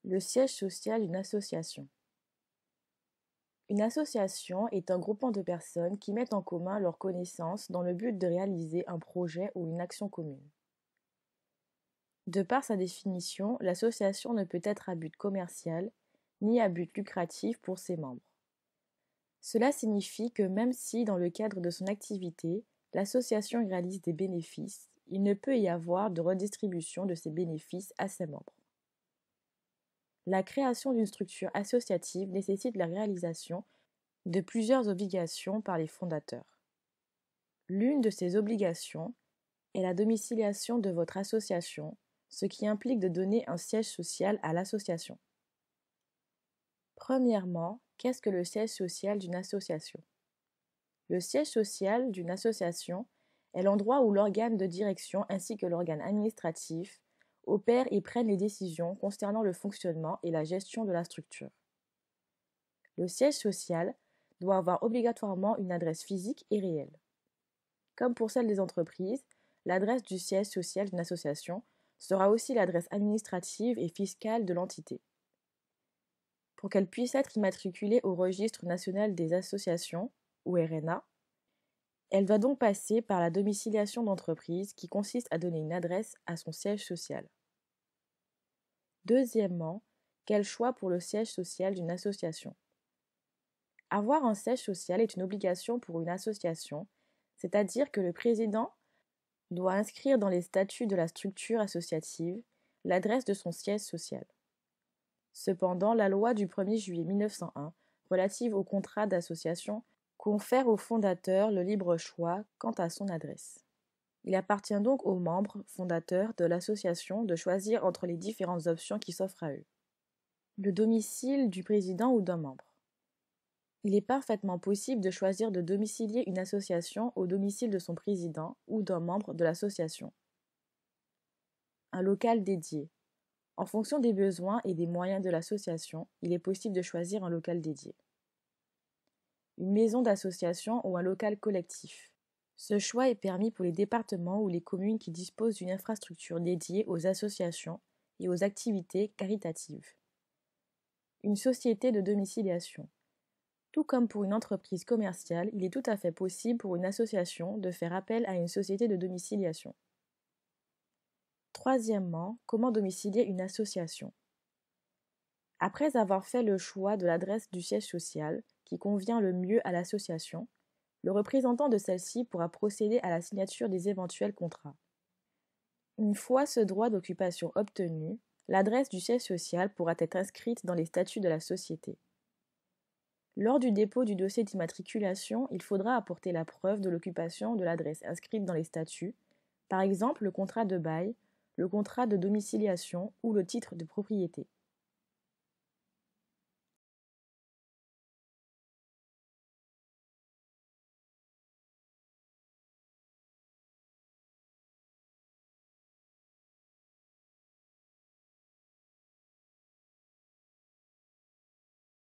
Le siège social d'une association. Une association est un groupement de personnes qui mettent en commun leurs connaissances dans le but de réaliser un projet ou une action commune. De par sa définition, l'association ne peut être à but commercial ni à but lucratif pour ses membres. Cela signifie que même si, dans le cadre de son activité, l'association réalise des bénéfices, il ne peut y avoir de redistribution de ces bénéfices à ses membres. La création d'une structure associative nécessite la réalisation de plusieurs obligations par les fondateurs. L'une de ces obligations est la domiciliation de votre association, ce qui implique de donner un siège social à l'association. Premièrement, qu'est-ce que le siège social d'une association? Le siège social d'une association est l'endroit où l'organe de direction ainsi que l'organe administratif opèrent et prennent les décisions concernant le fonctionnement et la gestion de la structure. Le siège social doit avoir obligatoirement une adresse physique et réelle. Comme pour celle des entreprises, l'adresse du siège social d'une association sera aussi l'adresse administrative et fiscale de l'entité. Pour qu'elle puisse être immatriculée au Registre national des associations, ou RNA, elle doit donc passer par la domiciliation d'entreprise qui consiste à donner une adresse à son siège social. Deuxièmement, quel choix pour le siège social d'une association? Avoir un siège social est une obligation pour une association, c'est-à-dire que le président doit inscrire dans les statuts de la structure associative l'adresse de son siège social. Cependant, la loi du 1er juillet 1901 relative au contrat d'association confère au fondateur le libre choix quant à son adresse. Il appartient donc aux membres fondateurs de l'association de choisir entre les différentes options qui s'offrent à eux. Le domicile du président ou d'un membre. Il est parfaitement possible de choisir de domicilier une association au domicile de son président ou d'un membre de l'association. Un local dédié. En fonction des besoins et des moyens de l'association, il est possible de choisir un local dédié. Une maison d'association ou un local collectif. Ce choix est permis pour les départements ou les communes qui disposent d'une infrastructure dédiée aux associations et aux activités caritatives. Une société de domiciliation. Tout comme pour une entreprise commerciale, il est tout à fait possible pour une association de faire appel à une société de domiciliation. Troisièmement, comment domicilier une association? Après avoir fait le choix de l'adresse du siège social, qui convient le mieux à l'association, le représentant de celle-ci pourra procéder à la signature des éventuels contrats. Une fois ce droit d'occupation obtenu, l'adresse du siège social pourra être inscrite dans les statuts de la société. Lors du dépôt du dossier d'immatriculation, il faudra apporter la preuve de l'occupation de l'adresse inscrite dans les statuts, par exemple le contrat de bail, le contrat de domiciliation ou le titre de propriété.